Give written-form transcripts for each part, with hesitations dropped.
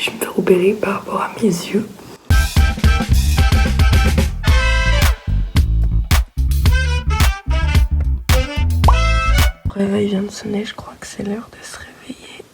je vais me faire opérer par rapport à mes yeux. Le réveil vient de sonner, je crois que c'est l'heure de se réveiller.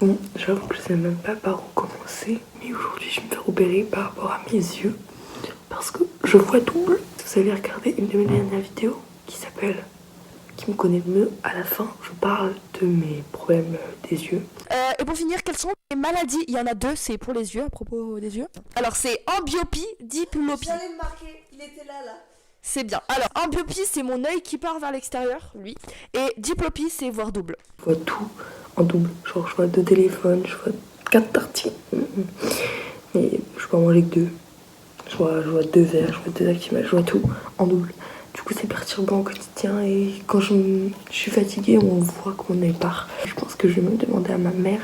Bon, j'avoue que je sais même pas par où commencer, mais aujourd'hui je vais me faire opérer par rapport à mes yeux parce que je vois double. Vous avez regardé une de mes dernières vidéos qui s'appelle Qui me connaît le mieux. À la fin, je parle de mes problèmes des yeux. Et pour finir, quelles sont les maladies? Il y en a deux, c'est pour les yeux, à propos des yeux. Alors c'est amblyopie, diplopie. J'allais le marquer, il était là. C'est bien. Alors amblyopie, c'est mon œil qui part vers l'extérieur, lui. Et diplopie, c'est voir double. Je vois tout en double. Genre, je vois 2 téléphones, je vois 4 tartines. Mais je peux en manger que 2. Je vois 2 verres, je vois 2 actimels, je vois tout en double. Du coup, c'est perturbant au quotidien et quand je suis fatiguée, on voit que mon œil part. Je pense que je vais même demander à ma mère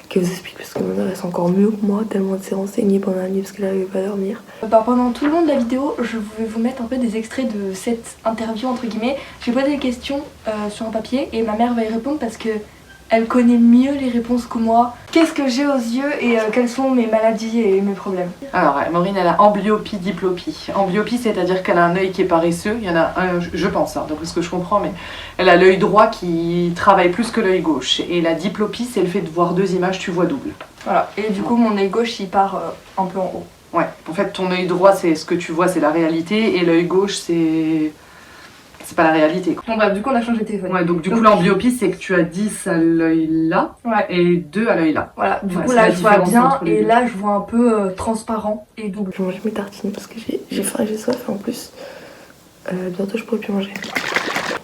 qu'elle vous explique parce que ma mère, elle sent encore mieux que moi, tellement elle s'est renseignée pendant la nuit parce qu'elle n'arrivait pas à dormir. Pendant tout le long de la vidéo, je vais vous mettre un peu des extraits de cette interview entre guillemets. Je vais poser des questions sur un papier et ma mère va y répondre parce que elle connaît mieux les réponses que moi. Qu'est-ce que j'ai aux yeux et quelles sont mes maladies et mes problèmes? Alors, Maureen, elle a amblyopie, diplopie. Amblyopie, c'est-à-dire qu'elle a un œil qui est paresseux. Il y en a un, je pense, hein, d'après ce que je comprends, mais elle a l'œil droit qui travaille plus que l'œil gauche. Et la diplopie, c'est le fait de voir 2 images, tu vois double. Voilà, et du coup mon œil gauche il part un peu en haut. Ouais, en fait, ton œil droit, c'est ce que tu vois, c'est la réalité, et l'œil gauche, c'est pas la réalité. Bon bref, du coup on a changé de téléphone. Ouais, donc du coup l'amblyopie, c'est que tu as 10 à l'œil là, ouais, et 2 à l'œil là. Voilà, du coup c'est là la je vois différence bien entre les et deux. là je vois un peu transparent et double. Je vais manger mes tartines parce que j'ai faim et j'ai soif et en plus, bientôt je pourrai plus manger.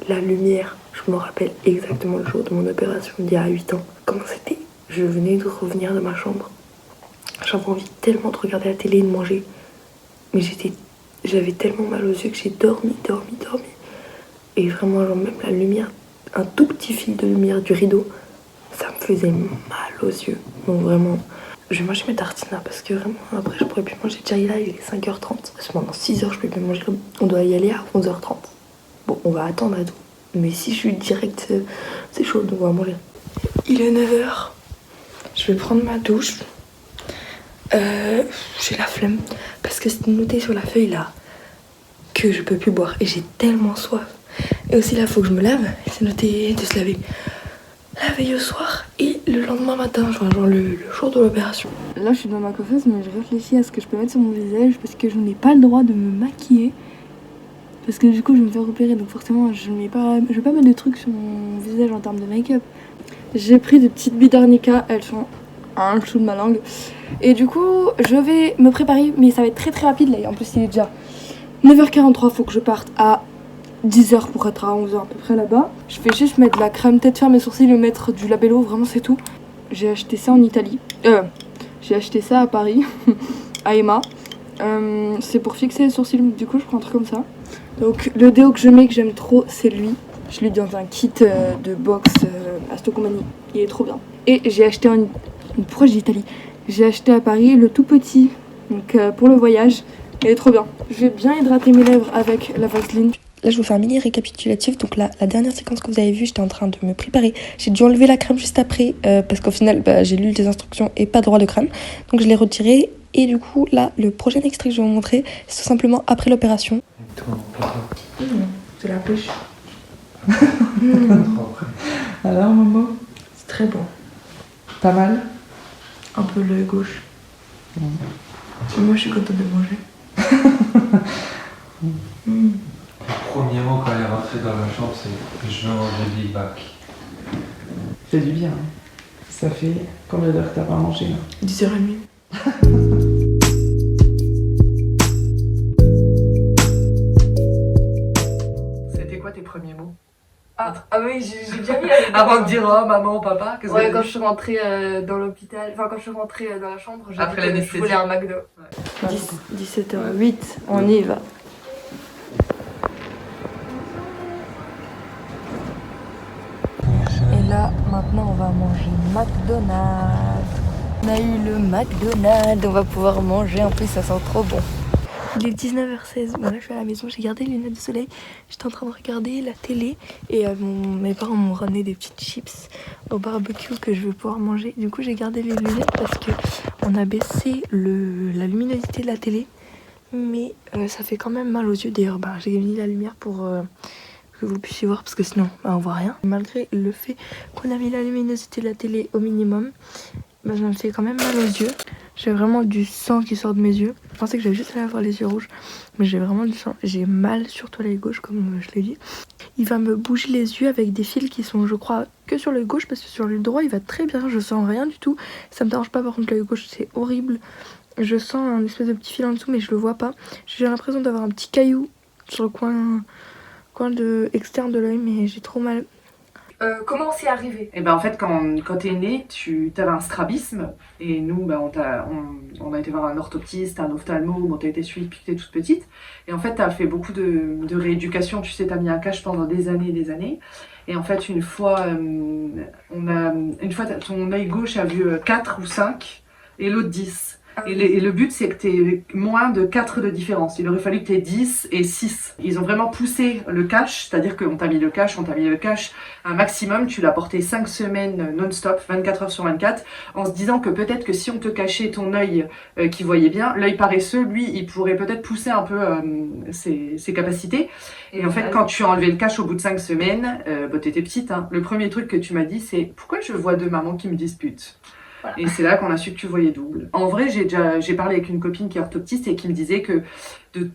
La lumière, je me rappelle exactement le jour de mon opération d'il y a 8 ans. Comment c'était? Je venais de revenir de ma chambre. J'avais envie tellement de regarder la télé et de manger. Mais j'avais tellement mal aux yeux que j'ai dormi. Et vraiment, genre même la lumière, un tout petit fil de lumière du rideau, ça me faisait mal aux yeux. Donc vraiment, je vais manger mes tartines là parce que vraiment, après je pourrais plus manger. Déjà là, il est 5h30. Parce que pendant 6h, je peux plus manger. On doit y aller à 11h30. Bon, on va attendre à tout. Mais si je suis direct, c'est chaud, donc on va manger. Il est 9h. Je vais prendre ma douche. J'ai la flemme parce que c'est noté sur la feuille là que je peux plus boire et j'ai tellement soif. Et aussi là, faut que je me lave. C'est noté de se laver la veille au soir et le lendemain matin, genre le jour de l'opération. Là, je suis dans ma coiffeuse, mais je réfléchis à ce que je peux mettre sur mon visage parce que je n'ai pas le droit de me maquiller. Parce que du coup, je vais me faire opérer, donc forcément, je vais pas mettre de trucs sur mon visage en termes de make-up. J'ai pris des petites billes d'arnica, elles sont en dessous de ma langue. Et du coup, je vais me préparer, mais ça va être très très rapide là. En plus, il est déjà 9h43, faut que je parte à 10h pour être à 11h à peu près là-bas. Je vais juste mettre de la crème tête, faire mes sourcils et mettre du labello, vraiment c'est tout. J'ai acheté ça en Italie. J'ai acheté ça à Paris, à Emma. C'est pour fixer les sourcils, du coup je prends un truc comme ça. Donc le déo que je mets, que j'aime trop, c'est lui. Je l'ai dans un kit de box à Stockholm. Il est trop bien. Et j'ai acheté pourquoi j'ai d'Italie? J'ai acheté à Paris le tout petit, donc pour le voyage. Il est trop bien. Je vais bien hydrater mes lèvres avec la Vaseline. Là, je vous fais un mini récapitulatif. Donc là, la dernière séquence que vous avez vue, j'étais en train de me préparer. J'ai dû enlever la crème juste après parce qu'au final, j'ai lu les instructions et pas droit de crème. Donc je l'ai retirée. Et du coup, là, le prochain extrait que je vais vous montrer, c'est tout simplement après l'opération. C'est la pêche. Alors, Momo, C'est très bon. pas mal? Un peu l'œil gauche. Moi, je suis contente de manger. Le premier mot quand elle est rentrée dans la chambre, c'est je veux manger Big Mac. C'est du bien. Hein. Ça fait combien d'heures que t'as pas mangé là? 10h30. C'était quoi tes premiers mots? Ah oui, j'ai bien mis Avant de dire oh, maman, papa, qu'est-ce ouais, que quand je suis rentrée dans l'hôpital, enfin quand je suis rentrée dans la chambre, j'ai Après dit que l'anesthésie. je voulais un McDo. 17h08, on y va. Et là, maintenant, on va manger McDonald's. On a eu le McDonald's, on va pouvoir manger. En plus, ça sent trop bon. Il est 19h16, bon là je suis à la maison, j'ai gardé les lunettes de soleil, j'étais en train de regarder la télé et mes parents m'ont ramené des petites chips au barbecue que je vais pouvoir manger. Du coup j'ai gardé les lunettes parce que on a baissé la luminosité de la télé, mais ça fait quand même mal aux yeux. D'ailleurs j'ai mis la lumière pour que vous puissiez voir parce que sinon on voit rien. Malgré le fait qu'on a mis la luminosité de la télé au minimum, ça me fait quand même mal aux yeux. J'ai vraiment du sang qui sort de mes yeux. Je pensais que j'allais juste avoir les yeux rouges, mais j'ai vraiment du sang. J'ai mal surtout à l'œil gauche, comme je l'ai dit. Il va me bouger les yeux avec des fils qui sont, je crois, que sur l'œil gauche, parce que sur l'œil droit, il va très bien. Je sens rien du tout. Ça me dérange pas, par contre, l'œil gauche, c'est horrible. Je sens un espèce de petit fil en dessous, mais je le vois pas. J'ai l'impression d'avoir un petit caillou sur le coin externe de l'œil, mais j'ai trop mal. Comment c'est arrivé? Et ben en fait, quand t'es né, tu avais un strabisme. Et nous, on a été voir un orthoptiste, un ophtalmo. Bon, t'as été suivie depuis que t'es toute petite. Et en fait, t'as fait beaucoup de rééducation. Tu sais, t'as mis un cache pendant des années et des années. Et en fait, une fois, ton œil gauche a vu 4 ou 5 et l'autre 10. Et le but, c'est que tu aies moins de 4 de différence. Il aurait fallu que tu aies 10 et 6. Ils ont vraiment poussé le cache, c'est-à-dire qu'on t'a mis le cache, un maximum. Tu l'as porté 5 semaines non-stop, 24 heures sur 24, en se disant que peut-être que si on te cachait ton œil qui voyait bien, l'œil paresseux, lui, il pourrait peut-être pousser un peu ses capacités. Et en fait, quand tu as enlevé le cache au bout de 5 semaines, t'étais petite, hein, le premier truc que tu m'as dit, c'est « Pourquoi je vois 2 mamans qui me disputent ?» Voilà. Et c'est là qu'on a su que tu voyais double. En vrai, j'ai parlé avec une copine qui est orthoptiste et qui me disait que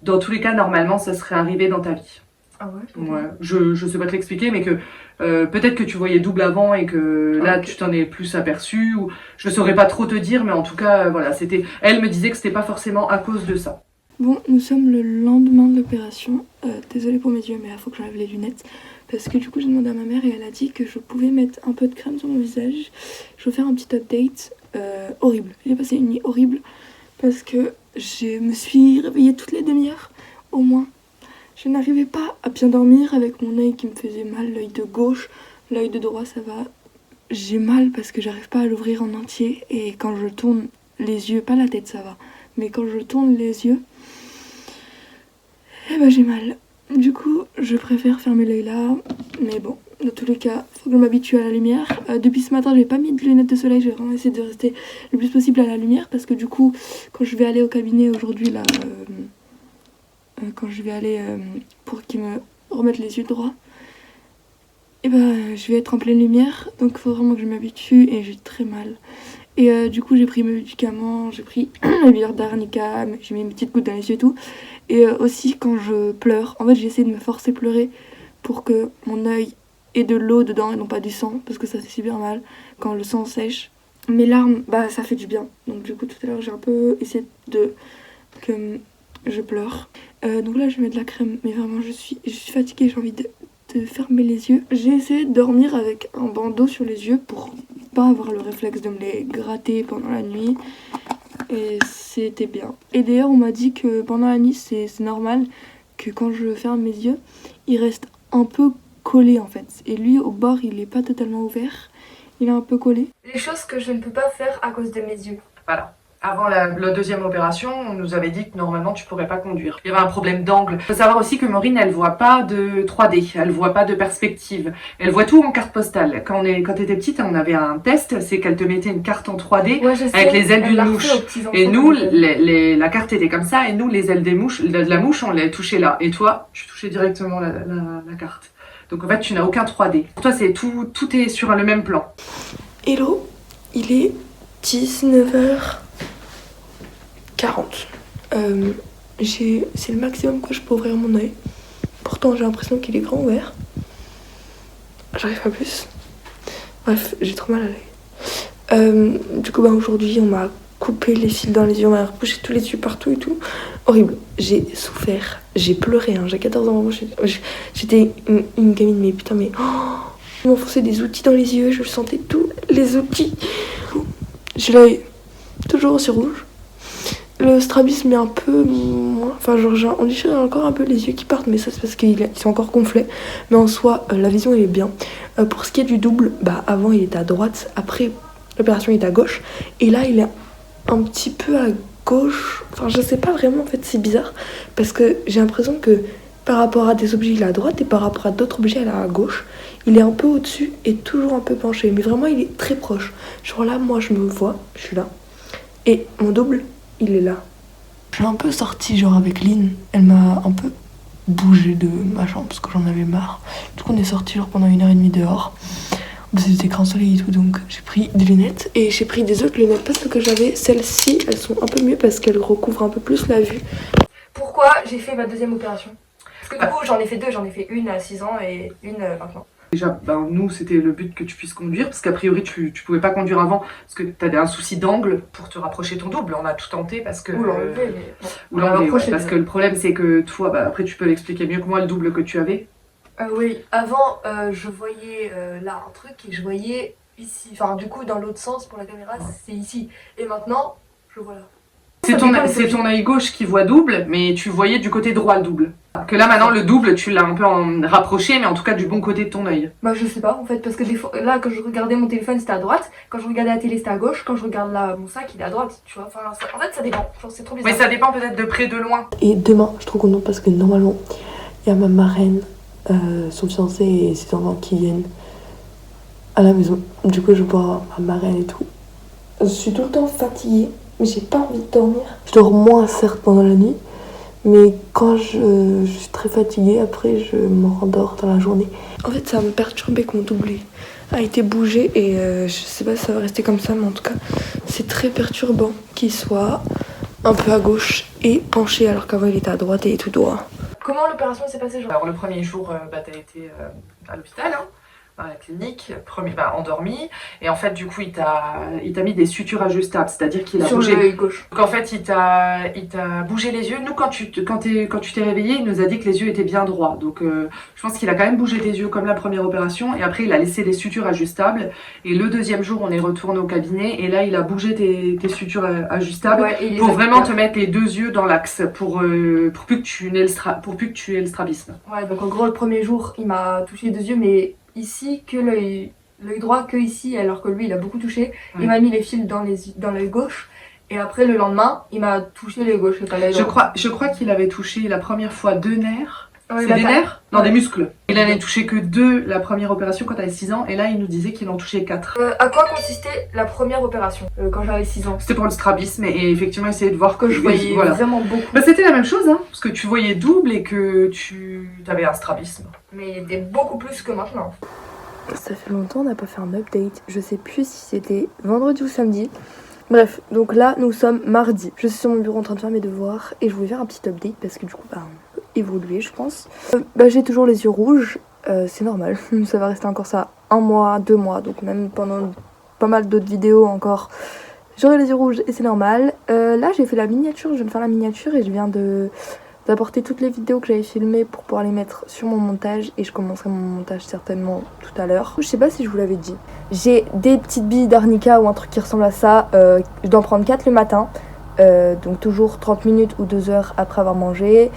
dans tous les cas, normalement, ça serait arrivé dans ta vie. Ah ouais? Ouais. Je sais pas te l'expliquer, mais que peut-être que tu voyais double avant et que là, tu t'en es plus aperçu. Ou je saurais pas trop te dire, mais en tout cas, voilà, elle me disait que c'était pas forcément à cause de ça. Bon, nous sommes le lendemain de l'opération. Désolée pour mes yeux, mais il faut que j'enlève les lunettes. Parce que du coup, j'ai demandé à ma mère et elle a dit que je pouvais mettre un peu de crème sur mon visage. Je vais faire un petit update. Horrible. J'ai passé une nuit horrible parce que je me suis réveillée toutes les demi-heures au moins. Je n'arrivais pas à bien dormir avec mon œil qui me faisait mal, l'œil de gauche, l'œil de droit ça va. J'ai mal parce que j'arrive pas à l'ouvrir en entier et quand je tourne les yeux, pas la tête ça va, mais quand je tourne les yeux, j'ai mal. Du coup, je préfère fermer l'œil là, mais bon, dans tous les cas, faut que je m'habitue à la lumière. Depuis ce matin, j'ai pas mis de lunettes de soleil, j'ai vraiment essayé de rester le plus possible à la lumière parce que du coup, quand je vais aller au cabinet aujourd'hui, là, quand je vais aller pour qu'ils me remettent les yeux droits, je vais être en pleine lumière, donc il faut vraiment que je m'habitue et j'ai très mal. Et du coup, j'ai pris mes médicaments, j'ai pris la bière d'arnica, j'ai mis une petite goutte dans les yeux et tout. Et aussi, quand je pleure, en fait, j'essaie de me forcer à pleurer pour que mon œil ait de l'eau dedans et non pas du sang, parce que ça fait super mal quand le sang sèche. Mes larmes, ça fait du bien. Donc du coup, tout à l'heure, j'ai un peu essayé que je pleure. Donc là, je vais mettre de la crème, mais vraiment, je suis fatiguée, j'ai envie de fermer les yeux. J'ai essayé de dormir avec un bandeau sur les yeux pour pas avoir le réflexe de me les gratter pendant la nuit. Et c'était bien. Et d'ailleurs, on m'a dit que pendant la nuit, c'est normal que quand je ferme mes yeux, il reste un peu collé en fait. Et lui, au bord, il est pas totalement ouvert. Il est un peu collé. Les choses que je ne peux pas faire à cause de mes yeux. Voilà. Avant la deuxième opération, on nous avait dit que normalement tu pourrais pas conduire. Il y avait un problème d'angle. Il faut savoir aussi que Maureen, elle voit pas de 3D, elle voit pas de perspective. Elle voit tout en carte postale. Quand t'étais petite, on avait un test, c'est qu'elle te mettait une carte en 3D avec les ailes d'une mouche. Et nous, la carte était comme ça, et nous, les ailes de la mouche, on les touchait là. Et toi, tu touchais directement la carte. Donc en fait, tu n'as aucun 3D. Pour toi, c'est tout est sur le même plan. Hello, il est 19h40. C'est le maximum que je peux ouvrir mon œil. Pourtant, j'ai l'impression qu'il est grand ouvert. J'arrive pas plus. Bref, j'ai trop mal à l'œil. Du coup, aujourd'hui, on m'a coupé les fils dans les yeux, on m'a repoussé tous les yeux partout et tout. Horrible. J'ai souffert. J'ai pleuré. J'ai 14 ans. J'étais une gamine, mais putain, mais... ils m'ont foncé des outils dans les yeux. Je sentais tous les outils. J'ai l'œil toujours aussi rouge. Le strabisme est un peu moins... Enfin, on dirait encore un peu les yeux qui partent, mais ça c'est parce qu'ils sont encore gonflés. Mais en soi, la vision elle est bien. Pour ce qui est du double, avant il était à droite, après l'opération il est à gauche. Et là il est un petit peu à gauche, enfin je sais pas vraiment en fait, c'est bizarre parce que j'ai l'impression que par rapport à des objets il est à droite et par rapport à d'autres objets il est à gauche. Il est un peu au-dessus et toujours un peu penché, mais vraiment il est très proche. Genre là moi je me vois, je suis là et mon double il est là. Je suis un peu sortie genre avec Lynn, elle m'a un peu bougé de ma chambre parce que j'en avais marre. Du coup on est sorti genre pendant 1h30 dehors. C'était grand soleil et tout, donc j'ai pris des lunettes et j'ai pris des autres lunettes parce que j'avais celles-ci, elles sont un peu mieux parce qu'elles recouvrent un peu plus la vue. Pourquoi j'ai fait ma deuxième opération? Parce que du coup j'en ai fait deux, j'en ai fait une à 6 ans et une maintenant. Déjà, ben, nous, c'était le but que tu puisses conduire, parce qu'a priori, tu pouvais pas conduire avant, parce que tu avais un souci d'angle pour te rapprocher ton double. On a tout tenté parce que... Ou l'enlever, mais... Ou l'enlever, ouais, parce que le problème, c'est que toi, bah, après, tu peux l'expliquer mieux que moi, le double que tu avais. Oui, avant, je voyais là un truc et je voyais ici. Enfin, du coup, dans l'autre sens, pour la caméra, c'est ici. Et maintenant, je vois là. C'est ton œil gauche qui voit double, mais tu voyais du côté droit le double. Que là maintenant le double tu l'as un peu rapproché, mais en tout cas du bon côté de ton œil. Bah je sais pas en fait, parce que des fois, là quand je regardais mon téléphone c'était à droite, quand je regardais la télé c'était à gauche, quand je regarde là mon sac il est à droite, tu vois. Enfin, en fait ça dépend, c'est trop bizarre. Mais ça dépend peut-être de près, de loin. Et demain, je suis trop contente parce que normalement, il y a ma marraine, son fiancé et ses enfants qui viennent à la maison. Du coup, je vais voir ma marraine et tout. Je suis tout le temps fatiguée, mais j'ai pas envie de dormir. Je dors moins, certes, pendant la nuit, mais quand je suis très fatiguée, après, je me rendors dans la journée. En fait, ça me perturbait que mon doublé a été bougé et je sais pas si ça va rester comme ça, mais en tout cas, c'est très perturbant qu'il soit un peu à gauche et penché alors qu'avant il était à droite et tout droit. Comment l'opération s'est passée genre? Alors le premier jour, bah, t'as été à l'hôpital, hein, à la clinique, endormi, et en fait du coup il t'a mis des sutures ajustables, c'est-à-dire qu'il a bougé. Sur l'œil gauche. Donc en fait il t'a bougé les yeux. Nous quand tu t'es réveillé, il nous a dit que les yeux étaient bien droits, donc je pense qu'il a quand même bougé tes yeux comme la première opération, et après il a laissé des sutures ajustables, et le deuxième jour on est retourné au cabinet, et là il a bougé tes sutures ajustables, ouais, pour vraiment te mettre les deux yeux dans l'axe, pour plus que tu aies le strabisme. Ouais, donc en gros le premier jour il m'a touché les deux yeux, mais ici que l'œil droit que ici, alors que lui il a beaucoup touché. Ouais. Il m'a mis les fils dans l'œil gauche et après le lendemain il m'a touché l'œil gauche. Je crois qu'il avait touché la première fois 2 nerfs. Ouais, c'est des nerfs? Non, ouais, des muscles. Il n'en a touché que 2 la première opération quand t'avais 6 ans, et là il nous disait qu'il en touchait 4. À quoi consistait la première opération quand j'avais 6 ans? C'était pour le strabisme, et effectivement essayer de voir que je voyais vraiment beaucoup. Bah, c'était la même chose, hein, parce que tu voyais double et que tu avais un strabisme. Mais il était beaucoup plus que maintenant. Ça fait longtemps, on n'a pas fait un update. Je sais plus si c'était vendredi ou samedi. Bref, donc là, nous sommes mardi. Je suis sur mon bureau en train de faire mes devoirs et je voulais faire un petit update parce que du coup, on peut évoluer, je pense. J'ai toujours les yeux rouges, c'est normal. Ça va rester encore ça 1 mois, 2 mois, donc même pendant pas mal d'autres vidéos encore, j'aurai les yeux rouges et c'est normal. Là, j'ai fait la miniature, je viens de faire la miniature et je viens d'apporter toutes les vidéos que j'avais filmées pour pouvoir les mettre sur mon montage, et je commencerai mon montage certainement tout à l'heure. Je sais pas si je vous l'avais dit. J'ai des petites billes d'arnica ou un truc qui ressemble à ça. Je dois en prendre 4 le matin, donc toujours 30 minutes ou 2 heures après avoir mangé.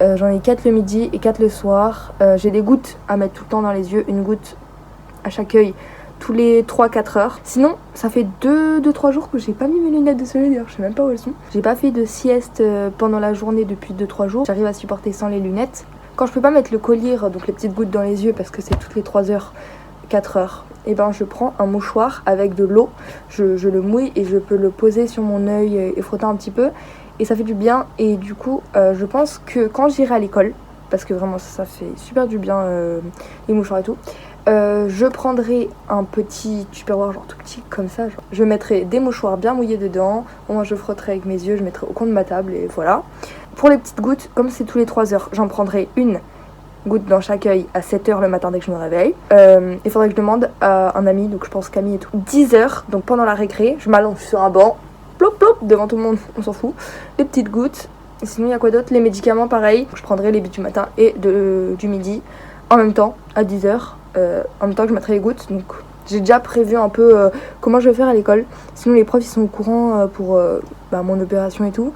J'en ai 4 le midi et 4 le soir. J'ai des gouttes à mettre tout le temps dans les yeux, une goutte à chaque œil tous les 3-4 heures. Sinon, ça fait 2-3 jours que j'ai pas mis mes lunettes de soleil, d'ailleurs je sais même pas où elles sont. J'ai pas fait de sieste pendant la journée depuis 2-3 jours. J'arrive à supporter sans les lunettes. Quand je peux pas mettre le collier, donc les petites gouttes dans les yeux parce que c'est toutes les 3 heures, 4 heures, et ben je prends un mouchoir avec de l'eau, je le mouille et je peux le poser sur mon œil et frotter un petit peu. Et ça fait du bien, et du coup je pense que quand j'irai à l'école, parce que vraiment ça fait super du bien les mouchoirs et tout, je prendrai un petit tupperware genre tout petit comme ça, genre. Je mettrai des mouchoirs bien mouillés dedans, moi je frotterai avec mes yeux, je mettrai au coin de ma table et voilà. Pour les petites gouttes, comme c'est tous les 3 heures, j'en prendrai une goutte dans chaque œil à 7 heures le matin dès que je me réveille. Il faudrait que je demande à un ami, donc je pense Camille et tout, 10 heures, donc pendant la récré, je m'allonge sur un banc, plop plop, devant tout le monde, on s'en fout, les petites gouttes. Et sinon il y a quoi d'autre? Les médicaments pareil, je prendrai les billes du matin et du midi en même temps à 10 heures. En même temps que je mettrai les gouttes, donc j'ai déjà prévu un peu comment je vais faire à l'école. Sinon les profs ils sont au courant pour mon opération et tout.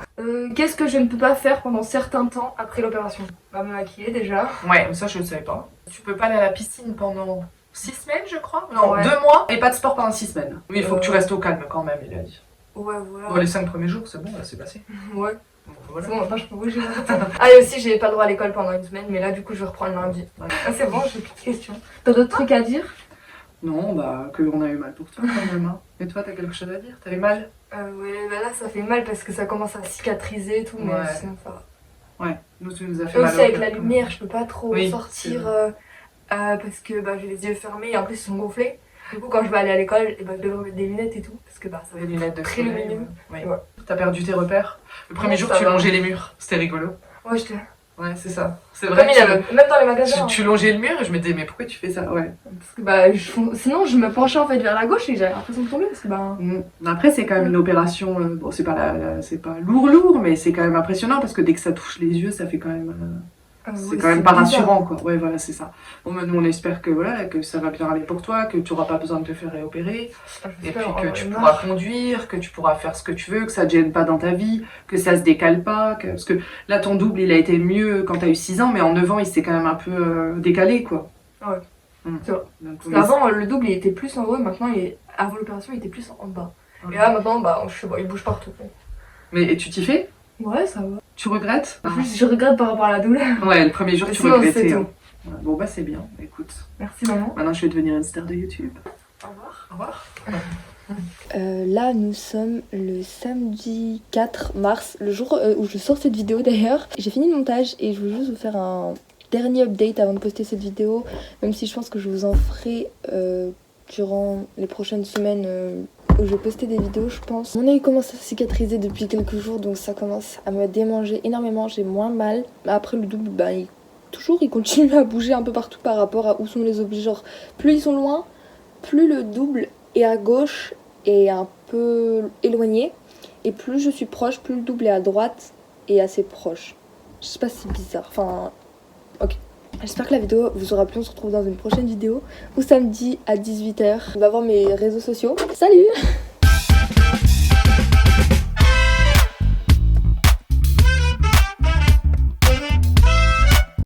Qu'est-ce que je ne peux pas faire pendant certains temps après l'opération? Me maquiller déjà. Ouais, ça je ne savais pas. Tu peux pas aller à la piscine pendant 6 semaines je crois. Non, ouais. 2 mois et pas de sport pendant 6 semaines. Oui, il faut que tu restes au calme quand même, il a dit. Ouais, voilà. Bon, les 5 premiers jours, c'est bon, là, c'est passé. Ouais, Bon, voilà. c'est bon, maintenant je peux bouger. Ah, et aussi, j'ai pas le droit à l'école pendant une semaine, mais là, du coup, je vais reprendre lundi. Ouais. Ah, c'est bon, j'ai plus de questions. T'as d'autres trucs à dire? Non, bah, qu'on a eu mal pour toi quand même. Hein. Et toi, t'as quelque chose à dire? T'as eu mal? Ouais, bah là, ça fait mal parce que ça commence à cicatriser et tout, mais Ouais. sinon, ça va. Ouais, nous, tu nous as fait Et mal. aussi, au avec cœur. la lumière, je peux pas trop Oui, c'est sortir parce que bah, j'ai les yeux fermés et en plus, ils sont gonflés. Du coup, quand je vais aller à l'école, et bah, je devrais mettre des lunettes et tout, parce que bah, ça va Des être lunettes de très soleil, lumineux. ouais. Ouais. T'as perdu tes repères? Le premier Ouais, jour, ça tu va. longeais les murs. C'était rigolo. Ouais, j'étais. Ouais, c'est ça. C'est Comme vrai il que avait, même dans les magasins. tu longeais le mur et je me disais, mais pourquoi tu fais ça? Ouais. Parce que bah, sinon, je me penchais en fait vers la gauche et j'avais l'impression de tomber parce que bah. Après, c'est quand même une opération. Bon, c'est pas, c'est pas lourd, mais c'est quand même impressionnant parce que dès que ça touche les yeux, ça fait quand même. C'est ouais, quand même pas bizarre. rassurant, quoi. Ouais, voilà, c'est ça. Bon, bah, nous, on espère que, voilà, que ça va bien aller pour toi, que tu auras pas besoin de te faire réopérer, et puis que tu pourras conduire, que tu pourras faire ce que tu veux, que ça te gêne pas dans ta vie, que ça se décale pas. Parce que là, ton double, il a été mieux quand t'as eu 6 ans, mais en 9 ans, il s'est quand même un peu décalé, quoi. Ouais. C'est vrai. Donc, Parce qu'avant, le double, il était plus en haut, et maintenant, avant l'opération, il était plus en bas. Et là, maintenant, bah, je sais pas, il bouge partout. et tu t'y fais? Ouais, ça va. Tu regrettes? En plus, je regrette par rapport à la douleur. Ouais, le premier jour, tu Sinon, regrettais. c'est hein. tout. Ouais, bon, bah, c'est bien. Écoute, Merci, maman. maintenant, je vais devenir une star de YouTube. Au revoir. Au revoir. Là, nous sommes le samedi 4 mars, le jour où je sors cette vidéo d'ailleurs. J'ai fini le montage et je veux juste vous faire un dernier update avant de poster cette vidéo, même si je pense que je vous en ferai durant les prochaines semaines où je vais poster des vidéos, je pense. Mon œil commence à cicatriser depuis quelques jours, donc ça commence à me démanger énormément, j'ai moins mal. Après le double, bah, il continue à bouger un peu partout par rapport à où sont les objets. Genre, plus ils sont loin, plus le double est à gauche et un peu éloigné, et plus je suis proche, plus le double est à droite et assez proche. Je sais pas si c'est bizarre, enfin ok. J'espère que la vidéo vous aura plu, on se retrouve dans une prochaine vidéo ou samedi à 18h. On va voir mes réseaux sociaux. Salut!